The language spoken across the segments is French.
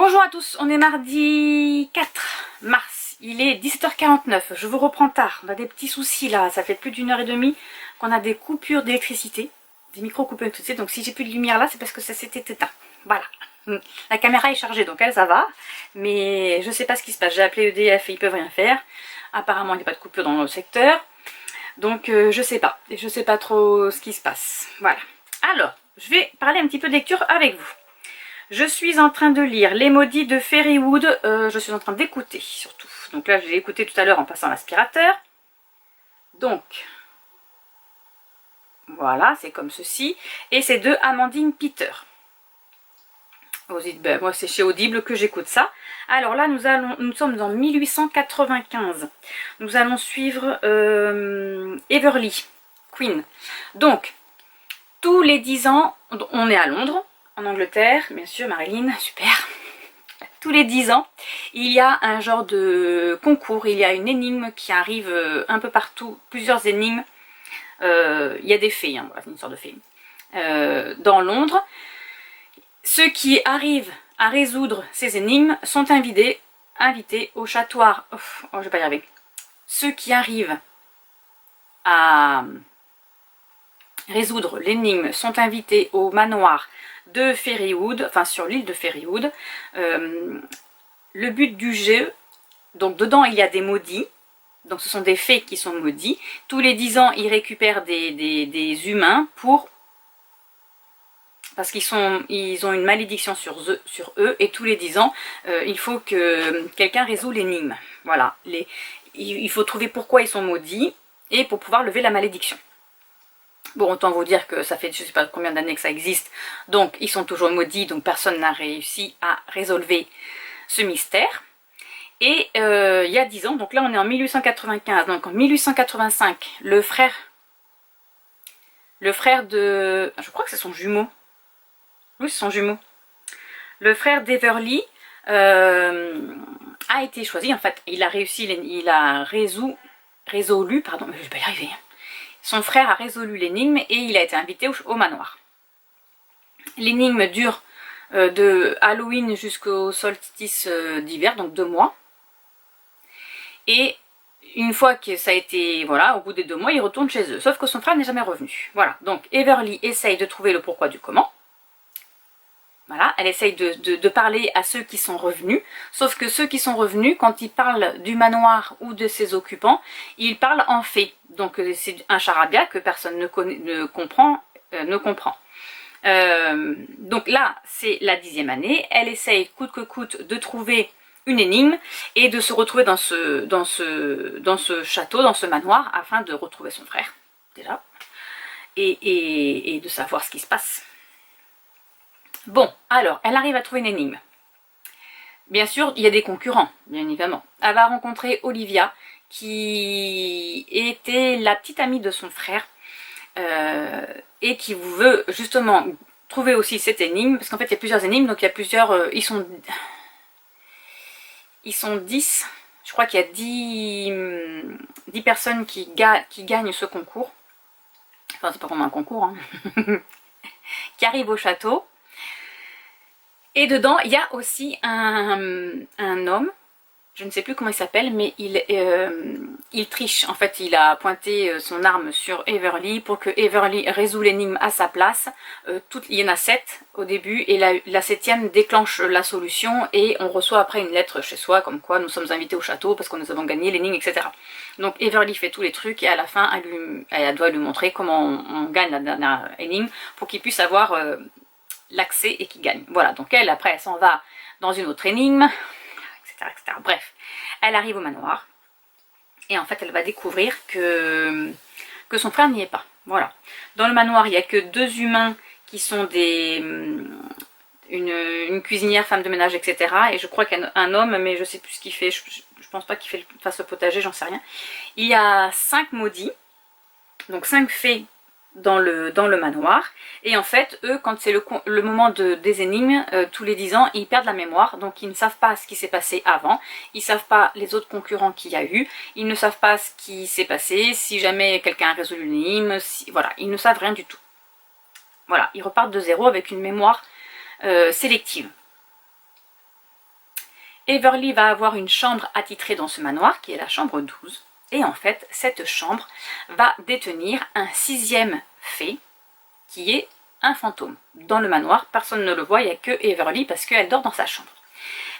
Bonjour à tous, on est mardi 4 mars, il est 17h49, je vous reprends tard, on a des petits soucis là, ça fait plus d'1h30 qu'on a des coupures d'électricité, des micro-coupures d'électricité, donc si j'ai plus de lumière là, c'est parce que ça s'était éteint, voilà. La caméra est chargée, donc elle ça va, mais je sais pas ce qui se passe, j'ai appelé EDF et ils peuvent rien faire, apparemment il n'y a pas de coupure dans le secteur, donc je sais pas trop ce qui se passe, voilà. Alors, je vais parler un petit peu de lecture avec vous. Je suis en train de lire Les Maudits de Fairywood, je suis en train d'écouter surtout. Donc là, je l'ai écouté tout à l'heure en passant l'aspirateur. Donc, voilà, c'est comme ceci. Et c'est de Amandine Peter. Ben, moi, c'est chez Audible que j'écoute ça. Alors là, nous sommes en 1895. Nous allons suivre Everly, Queen. Donc, tous les 10 ans, on est à Londres. En Angleterre, bien sûr, Marilyn, super. Tous les 10 ans, il y a un genre de concours, il y a une énigme qui arrive un peu partout, plusieurs énigmes. Il y a des fées, hein, voilà, une sorte de fées. Dans Londres, ceux qui arrivent à résoudre ces énigmes sont invités au château. Oh, je vais pas y arriver. Ceux qui arrivent à résoudre l'énigme sont invités au manoir de Fairywood, enfin sur l'île de Fairywood. Le but du jeu, donc dedans il y a des maudits, donc ce sont des fées qui sont maudits. Tous les 10 ans ils récupèrent des humains parce qu'ils ont une malédiction sur eux et tous les 10 ans il faut que quelqu'un résout l'énigme. Voilà, il faut trouver pourquoi ils sont maudits et pour pouvoir lever la malédiction. Bon, autant vous dire que ça fait je sais pas combien d'années que ça existe, donc ils sont toujours maudits, donc personne n'a réussi à résoudre ce mystère. Et il y a 10 ans, donc là on est en 1895, donc en 1885, le frère de... je crois que c'est son jumeau. Oui, c'est son jumeau. Le frère d'Everly a été choisi, en fait, il a résolu, pardon, je vais pas y arriver. Son frère a résolu l'énigme et il a été invité au manoir. L'énigme dure de Halloween jusqu'au solstice d'hiver, donc 2 mois. Et une fois que ça a été, voilà, au bout des 2 mois, il retourne chez eux. Sauf que son frère n'est jamais revenu. Voilà, donc Everly essaye de trouver le pourquoi du comment. Voilà, elle essaye de parler à ceux qui sont revenus. Sauf que ceux qui sont revenus, quand ils parlent du manoir ou de ses occupants, ils parlent en fées. Donc c'est un charabia que personne ne comprend. Donc là, c'est la 10e année. Elle essaye coûte que coûte de trouver une énigme et de se retrouver dans ce château, dans ce manoir, afin de retrouver son frère, déjà, et de savoir ce qui se passe. Bon, alors, elle arrive à trouver une énigme. Bien sûr, il y a des concurrents, bien évidemment. Elle va rencontrer Olivia, qui était la petite amie de son frère, et qui veut justement trouver aussi cette énigme, parce qu'en fait, il y a plusieurs énigmes, donc il y a plusieurs... ils sont 10, je crois qu'il y a 10 personnes qui gagnent ce concours. Enfin, c'est pas vraiment un concours, hein. Qui arrivent au château. Et dedans, il y a aussi un homme, je ne sais plus comment il s'appelle, mais il triche. En fait, il a pointé son arme sur Everly pour que Everly résout l'énigme à sa place. Il y en a 7 au début, et la 7e déclenche la solution, et on reçoit après une lettre chez soi, comme quoi nous sommes invités au château parce que nous avons gagné l'énigme, etc. Donc Everly fait tous les trucs, et à la fin, elle doit lui montrer comment on gagne la dernière énigme, pour qu'il puisse avoir... l'accès et qui gagne. Voilà, donc après elle s'en va dans une autre énigme, etc. Bref, elle arrive au manoir et en fait elle va découvrir que son frère n'y est pas. Voilà. Dans le manoir, il n'y a que 2 humains qui sont une cuisinière, femme de ménage, etc. Et je crois qu'il y a un homme, mais je sais plus ce qu'il fait, je pense pas qu'il fasse le potager, j'en sais rien. Il y a 5 maudits, donc 5 fées dans le manoir, et en fait eux, quand c'est le moment des énigmes, tous les 10 ans ils perdent la mémoire, donc ils ne savent pas ce qui s'est passé avant, ils savent pas les autres concurrents qu'il y a eu, ils ne savent pas ce qui s'est passé, si jamais quelqu'un a résolu l'énigme, voilà, ils ne savent rien du tout. Voilà, ils repartent de zéro avec une mémoire sélective. Everly va avoir une chambre attitrée dans ce manoir, qui est la chambre 12. Et en fait, cette chambre va détenir un 6e fée, qui est un fantôme. Dans le manoir, personne ne le voit, il n'y a que Everly, parce qu'elle dort dans sa chambre.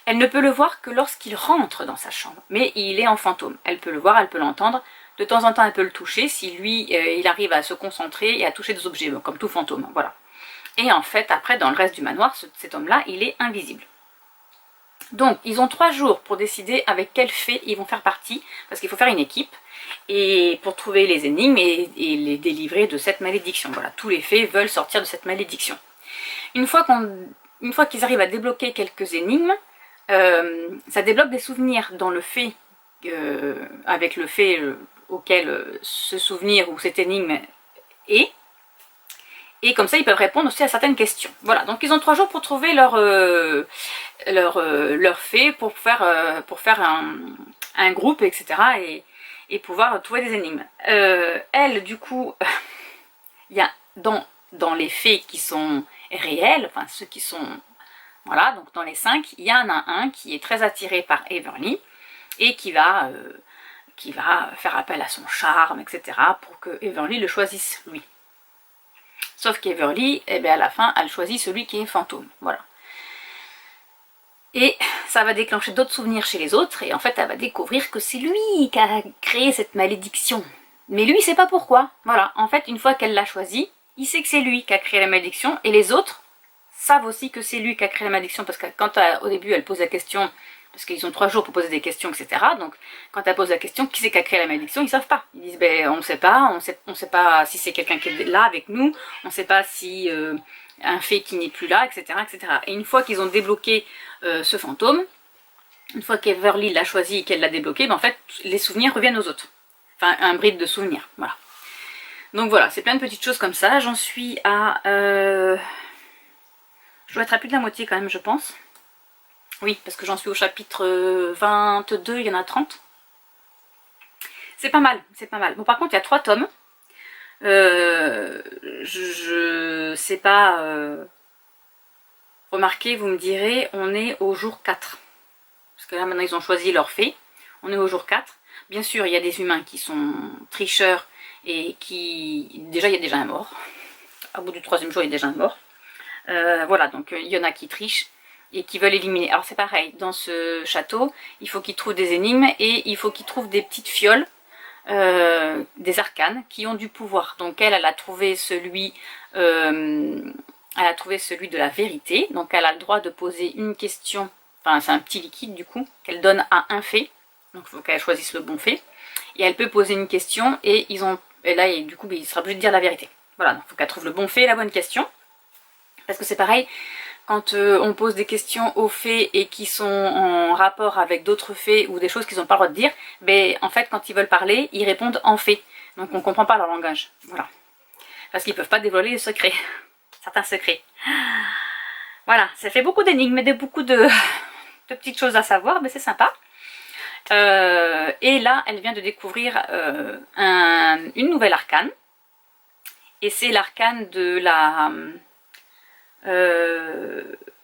Elle ne peut le voir que lorsqu'il rentre dans sa chambre, mais il est en fantôme. Elle peut le voir, elle peut l'entendre. De temps en temps, elle peut le toucher, si lui, il arrive à se concentrer et à toucher des objets, comme tout fantôme, voilà. Et en fait, après, dans le reste du manoir, cet homme-là, il est invisible. Donc, ils ont 3 jours pour décider avec quelle fée ils vont faire partie, parce qu'il faut faire une équipe, et pour trouver les énigmes et les délivrer de cette malédiction. Voilà, tous les fées veulent sortir de cette malédiction. Une fois qu'ils arrivent à débloquer quelques énigmes, ça débloque des souvenirs dans le fée, avec le fée auquel ce souvenir ou cette énigme est. Et comme ça, ils peuvent répondre aussi à certaines questions. Voilà, donc ils ont 3 jours pour trouver leur fée, pour faire un groupe, etc. Et pouvoir trouver des énigmes. Elle, du coup, il y a dans les fées qui sont réelles, enfin ceux qui sont... Voilà, donc dans les 5, il y en a un qui est très attiré par Everly et qui va faire appel à son charme, etc. pour que Everly le choisisse, lui. Sauf qu'Everly, eh bien, à la fin, elle choisit celui qui est fantôme. Voilà. Et ça va déclencher d'autres souvenirs chez les autres, et en fait, elle va découvrir que c'est lui qui a créé cette malédiction. Mais lui, il sait pas pourquoi. Voilà. En fait, une fois qu'elle l'a choisi, il sait que c'est lui qui a créé la malédiction, et les autres savent aussi que c'est lui qui a créé la malédiction, parce que quand au début, elle pose la question... Parce qu'ils ont 3 jours pour poser des questions, etc. Donc, quand elle pose la question, qui c'est qui a créé la malédiction, ils savent pas. Ils disent, ben, on ne sait pas, on sait pas si c'est quelqu'un qui est là avec nous, on ne sait pas si un fée qui n'est plus là, etc., etc. Et une fois qu'ils ont débloqué ce fantôme, une fois qu'Everly l'a choisi et qu'elle l'a débloqué, ben, en fait, les souvenirs reviennent aux autres. Enfin, un bride de souvenirs, voilà. Donc voilà, c'est plein de petites choses comme ça. J'en suis à... Je dois être à plus de la moitié quand même, je pense. Oui, parce que j'en suis au chapitre 22, il y en a 30. C'est pas mal, c'est pas mal. Bon, par contre, il y a 3 tomes. Je sais pas... Remarquez, vous me direz, on est au jour 4. Parce que là, maintenant, ils ont choisi leur fée. On est au jour 4. Bien sûr, il y a des humains qui sont tricheurs et qui... Déjà, il y a déjà un mort. Au bout du 3e jour, il y a déjà un mort. Voilà, donc il y en a qui trichent et qui veulent éliminer. Alors c'est pareil, dans ce château, il faut qu'ils trouvent des énigmes et il faut qu'ils trouvent des petites fioles, des arcanes qui ont du pouvoir. Donc elle a trouvé celui de la vérité. Donc elle a le droit de poser une question, enfin c'est un petit liquide du coup, qu'elle donne à un fée. Donc il faut qu'elle choisisse le bon fée. Et elle peut poser une question et là du coup il sera obligé de dire la vérité. Voilà, donc il faut qu'elle trouve le bon fée et la bonne question. Parce que c'est pareil, quand on pose des questions aux fées et qui sont en rapport avec d'autres fées ou des choses qu'ils n'ont pas le droit de dire, ben, en fait quand ils veulent parler, ils répondent en fée. Donc on ne comprend pas leur langage. Voilà. Parce qu'ils ne peuvent pas dévoiler les secrets. Certains secrets. Voilà, ça fait beaucoup d'énigmes et beaucoup de petites choses à savoir, mais c'est sympa. Et là, elle vient de découvrir une nouvelle arcane. Et c'est l'arcane de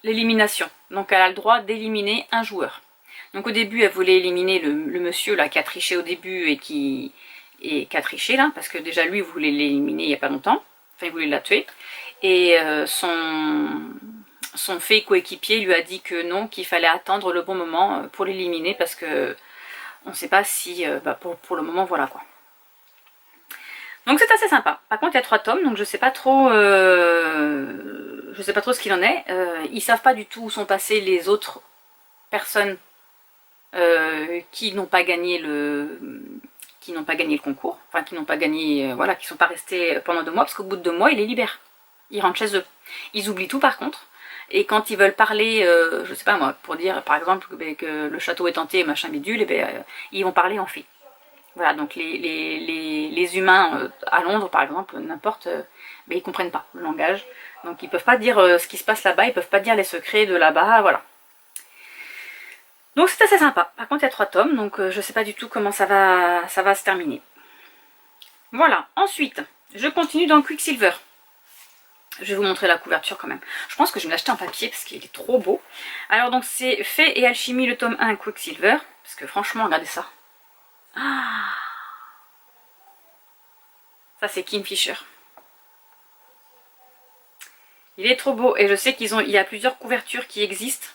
l'élimination. Donc elle a le droit d'éliminer un joueur. Donc au début elle voulait éliminer le monsieur là qui a triché au début et qui a triché là, parce que déjà lui voulait l'éliminer il n'y a pas longtemps, enfin il voulait la tuer, et son fée coéquipier lui a dit que non, qu'il fallait attendre le bon moment pour l'éliminer, parce que on ne sait pas si, pour le moment voilà quoi. Donc c'est assez sympa. Par contre il y a 3 tomes, donc je sais pas trop ce qu'il en est. Ils savent pas du tout où sont passées les autres personnes qui n'ont pas gagné le concours, enfin qui n'ont pas gagné, voilà, qui sont pas restés pendant 2 mois, parce qu'au bout de 2 mois ils les libèrent. Ils rentrent chez eux. Ils oublient tout par contre. Et quand ils veulent parler, je sais pas moi, pour dire par exemple que le château est hanté, machin bidule, ils vont parler en fée. Voilà, donc les humains à Londres, par exemple, n'importe, ils comprennent pas le langage. Donc ils peuvent pas dire ce qui se passe là-bas, ils peuvent pas dire les secrets de là-bas, voilà. Donc c'est assez sympa. Par contre, il y a 3 tomes, donc je sais pas du tout comment ça va se terminer. Voilà, ensuite, je continue dans Quicksilver. Je vais vous montrer la couverture quand même. Je pense que je vais l'acheter en papier parce qu'il est trop beau. Alors donc c'est Fée et Alchimie, le tome 1, Quicksilver. Parce que franchement, regardez ça. Ah, ça c'est Kingfisher. Il est trop beau et je sais il y a plusieurs couvertures qui existent.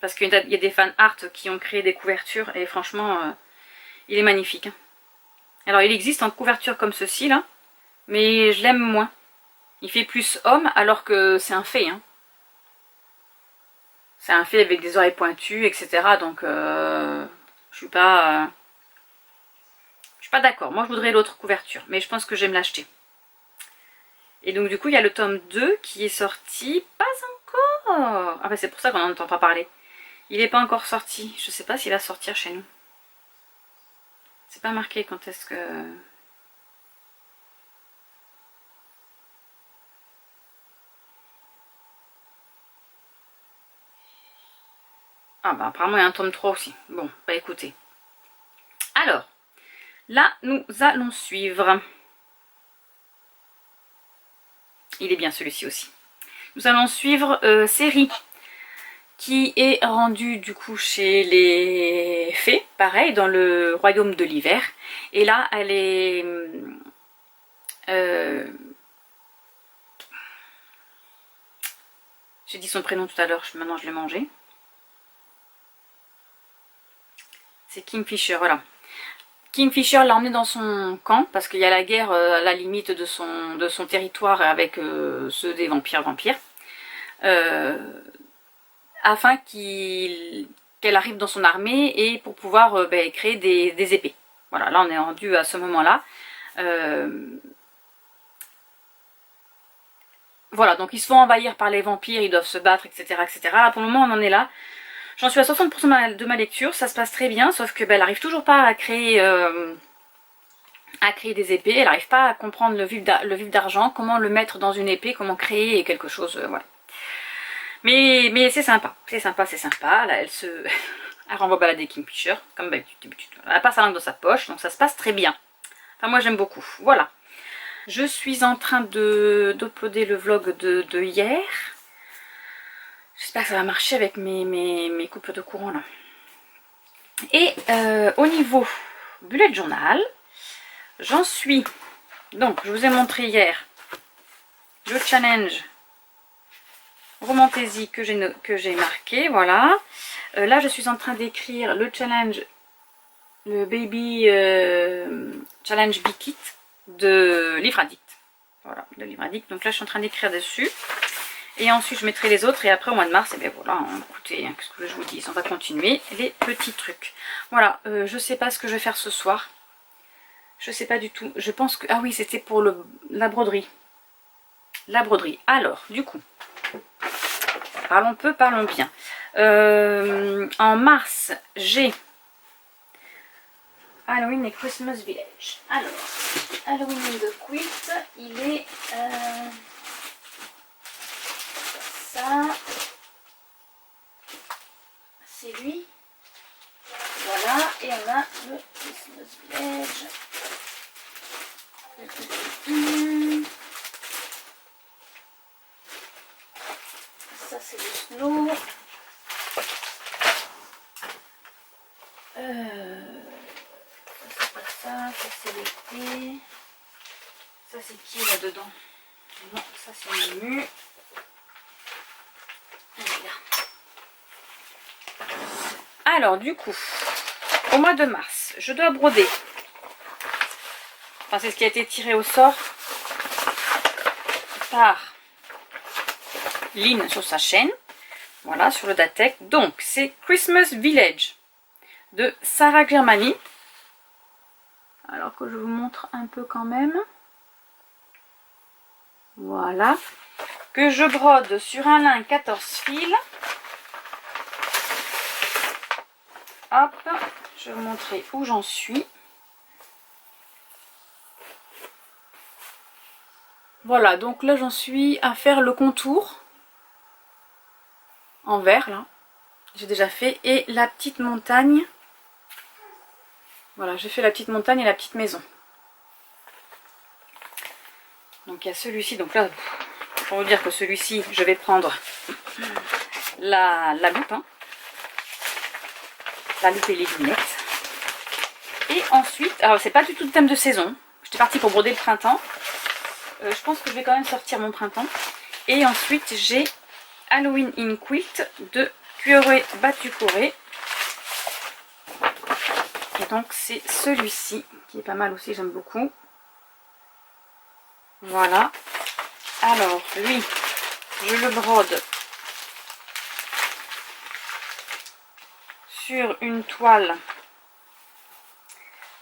Parce qu'il y a des fan art qui ont créé des couvertures et franchement, il est magnifique. Alors il existe en couverture comme ceci là, mais je l'aime moins. Il fait plus homme alors que c'est un fée. Hein. C'est un fée avec des oreilles pointues, etc. Donc je suis pas d'accord. Moi je voudrais l'autre couverture, mais je pense que je vais me l'acheter. Et donc du coup il y a le tome 2 qui est sorti. Pas encore. Ah bah c'est pour ça qu'on n'en entend pas parler. Il n'est pas encore sorti. Je sais pas s'il va sortir chez nous. C'est pas marqué quand est-ce que... Ah bah apparemment il y a un tome 3 aussi. Bon, bah écoutez. Alors, là nous allons suivre. Il est bien celui-ci aussi. Nous allons suivre Série, qui est rendue du coup chez les fées, pareil, dans le royaume de l'hiver. Et là, elle est... j'ai dit son prénom tout à l'heure, maintenant je l'ai mangé. C'est Kingfisher, voilà. Kingfisher l'a emmené dans son camp, parce qu'il y a la guerre à la limite de son territoire avec ceux des vampires. Afin qu'elle arrive dans son armée et pour pouvoir créer des épées. Voilà, là on est rendu à ce moment-là. Voilà, donc ils se font envahir par les vampires, ils doivent se battre, etc. etc. Là, pour le moment on en est là. J'en suis à 60% de ma lecture, ça se passe très bien, sauf que elle n'arrive toujours pas à créer des épées, elle n'arrive pas à comprendre le vif d'argent, comment le mettre dans une épée, comment créer quelque chose, voilà. Mais c'est sympa, c'est sympa, c'est sympa. Là, elle renvoie balader Kingfisher, comme d'habitude. Elle passe sa langue dans sa poche, donc ça se passe très bien. Enfin, moi j'aime beaucoup. Voilà. Je suis en train d'uploader le vlog de hier. J'espère que ça va marcher avec mes coupes de courant là. Et au niveau bullet journal, j'en suis. Donc, je vous ai montré hier le challenge Romantaisie que j'ai marqué, voilà. Là, je suis en train d'écrire le challenge, le Baby Challenge Bikit de Livre Addict. Voilà, de Livre Addict. Donc là, je suis en train d'écrire dessus. Et ensuite, je mettrai les autres. Et après, au mois de mars, et bien voilà, hein, écoutez, hein, qu'est-ce que je vous dis, on va continuer les petits trucs. Voilà, je sais pas ce que je vais faire ce soir. Je sais pas du tout. Je pense que... Ah oui, c'était pour la broderie. La broderie. Alors, du coup... Parlons peu, parlons bien. En mars, j'ai Halloween et Christmas Village. Alors, Halloween de Quilt, il est ça. C'est lui. Voilà, et on a le Christmas Village. Ça c'est le snow. C'est pas ça, ça c'est l'été. Ça c'est qui là dedans? Non, ça c'est Mimu. Alors du coup, au mois de mars, je dois broder. Enfin c'est ce qui a été tiré au sort par Lynn sur sa chaîne, voilà, sur le Datek. Donc c'est Christmas Village de Sarah Germany. Alors que je vous montre un peu quand même. Voilà. Que je brode sur un lin 14 fils. Hop, je vais vous montrer où j'en suis. Voilà, donc là j'en suis à faire le contour en vert là, j'ai déjà fait, et la petite montagne. Voilà, j'ai fait la petite montagne et la petite maison. Donc il y a celui-ci, donc là pour vous dire que celui-ci, je vais prendre la loupe. Hein. La loupe et les lunettes. Et ensuite, alors c'est pas du tout le thème de saison. J'étais partie pour broder le printemps. Je pense que je vais quand même sortir mon printemps. Et ensuite, j'ai Halloween in Quilt de Cuore Battucore. Et donc, c'est celui-ci qui est pas mal aussi, j'aime beaucoup. Voilà. Alors, lui, je le brode sur une toile.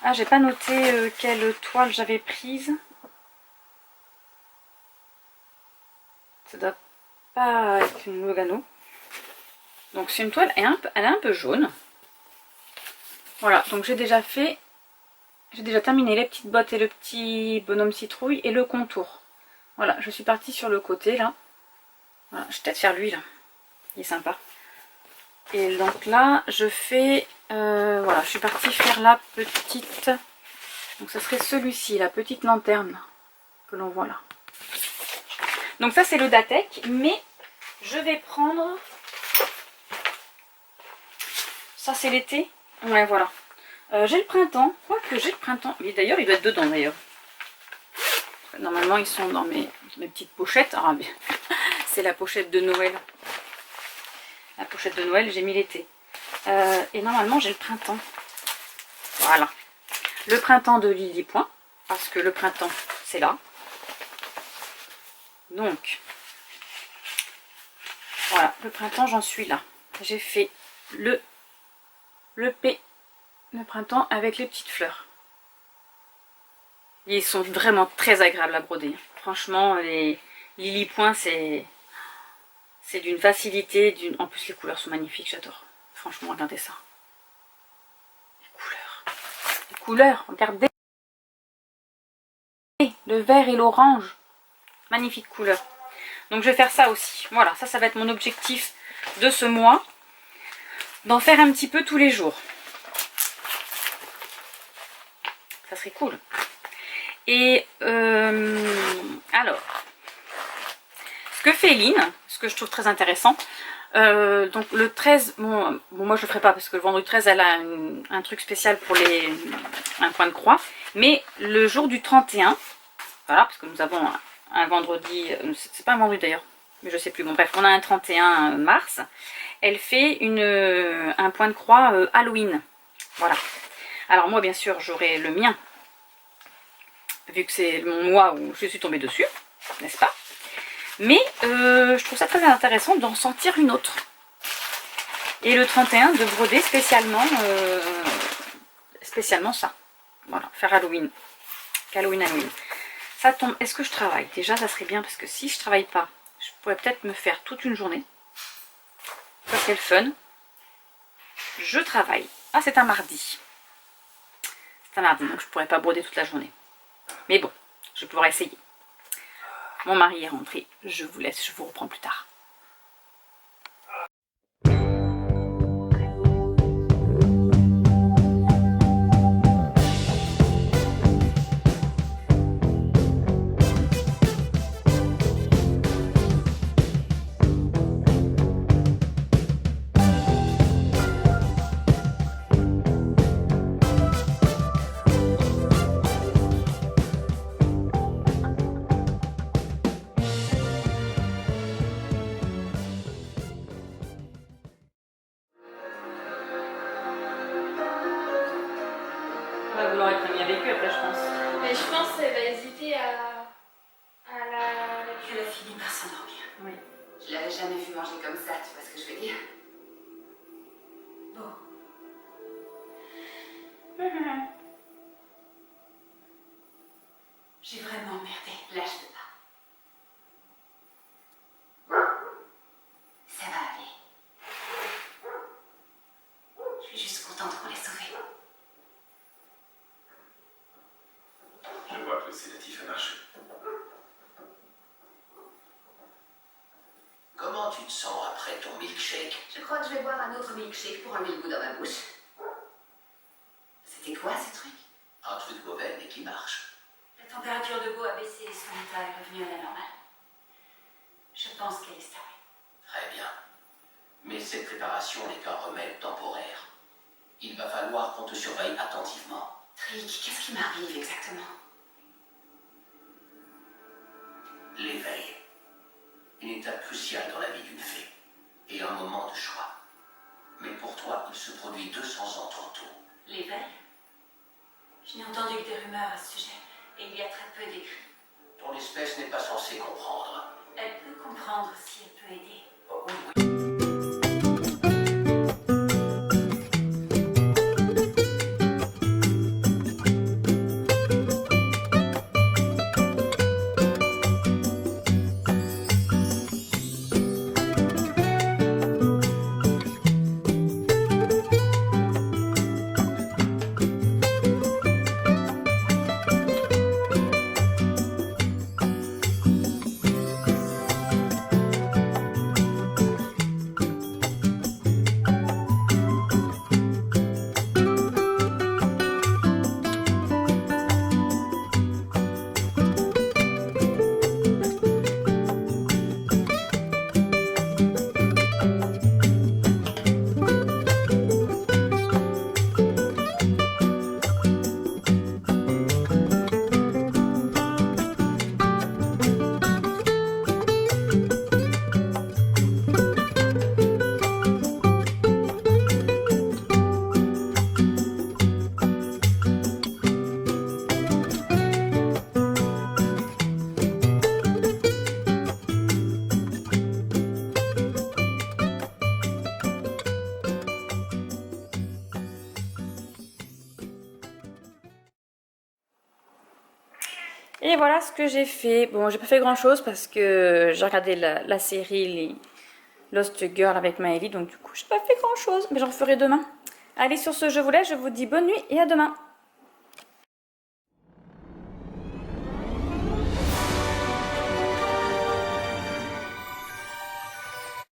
Ah, j'ai pas noté quelle toile j'avais prise. Ça doit pas être une Lugano. Donc c'est une toile, elle est un peu jaune. Voilà, donc j'ai déjà terminé les petites bottes et le petit bonhomme citrouille et le contour. Voilà, je suis partie sur le côté là. Voilà, je vais peut-être faire lui là. Il est sympa. Et donc là, je fais... voilà, je suis partie faire la petite... Donc ce serait celui-ci, la petite lanterne que l'on voit là. Donc ça c'est le Datek, mais je vais prendre... Ça c'est l'été. Ouais, voilà. J'ai le printemps. Quoique j'ai le printemps. Mais d'ailleurs, il doit être dedans d'ailleurs. Normalement, ils sont dans mes petites pochettes. Ah, c'est la pochette de Noël. La pochette de Noël, j'ai mis l'été. Et normalement, j'ai le printemps. Voilà. Le printemps de Lily Point. Parce que le printemps, c'est là. Donc, voilà. Le printemps, j'en suis là. J'ai fait le P. Le printemps avec les petites fleurs. Ils sont vraiment très agréables à broder. Franchement, les Lily Point, c'est d'une facilité. En plus, les couleurs sont magnifiques, j'adore. Franchement, regardez ça. Les couleurs. Les couleurs, regardez. Le vert et l'orange. Magnifique couleur. Donc, je vais faire ça aussi. Voilà, ça va être mon objectif de ce mois. D'en faire un petit peu tous les jours. Ça serait cool. Et alors, ce que fait Lynn, ce que je trouve très intéressant, donc le 13, bon moi je le ferai pas parce que le vendredi 13 elle a un truc spécial pour un point de croix, mais le jour du 31, voilà, parce que nous avons un vendredi, c'est pas un vendredi d'ailleurs, mais je sais plus, bon bref, on a un 31 mars, elle fait un point de croix Halloween, voilà. Alors moi bien sûr j'aurai le mien, vu que c'est mon mois où je suis tombée dessus, n'est-ce pas? Mais je trouve ça très intéressant d'en sentir une autre. Et le 31, de broder spécialement ça. Voilà, faire Halloween. Halloween. Ça tombe. Est-ce que je travaille? Déjà, ça serait bien parce que si je travaille pas, je pourrais peut-être me faire toute une journée. Ça serait le fun. Je travaille. Ah, c'est un mardi. C'est un mardi, donc je pourrais pas broder toute la journée. Mais bon, je vais pouvoir essayer. Mon mari est rentré. Je vous laisse, je vous reprends plus tard. Vous l'aurez très bien vécu après, je pense. Mais je pense qu'elle va hésiter à la... Elle a fini par s'endormir. Oui. Je l'avais jamais vu manger comme ça, tu vois ce que je veux dire? Bon. J'ai vraiment emmerdé. Là, je peux pas. Ça va aller. Je suis juste contente qu'on l'ait sauvé. Je vois que le sédatif a marché. Comment tu te sens après ton milkshake? Je crois que je vais boire un autre milkshake pour enlever le goût dans ma bouche. C'était quoi ce truc? Un truc mauvais mais qui marche. La température de Beau a baissé et son état est revenu à la normale. pense qu'elle est stable. Très bien. Mais cette préparation n'est qu'un remède temporaire. Il va falloir qu'on te surveille attentivement. Trick, qu'est-ce qui m'arrive exactement? L'éveil. Une étape cruciale dans la vie d'une fée. Et un moment de choix. Mais pour toi, il se produit 200 ans trop tôt. L'éveil? Je n'ai entendu que des rumeurs à ce sujet, et il y a très peu d'écrits. Ton espèce n'est pas censée comprendre. Elle peut comprendre si elle peut aider. Oh, oui, oui. Et voilà ce que j'ai fait. Bon, j'ai pas fait grand chose parce que j'ai regardé la série Lost Girl avec Maëlie, donc du coup j'ai pas fait grand chose, mais j'en ferai demain. Allez, sur ce, je vous laisse, je vous dis bonne nuit et à demain.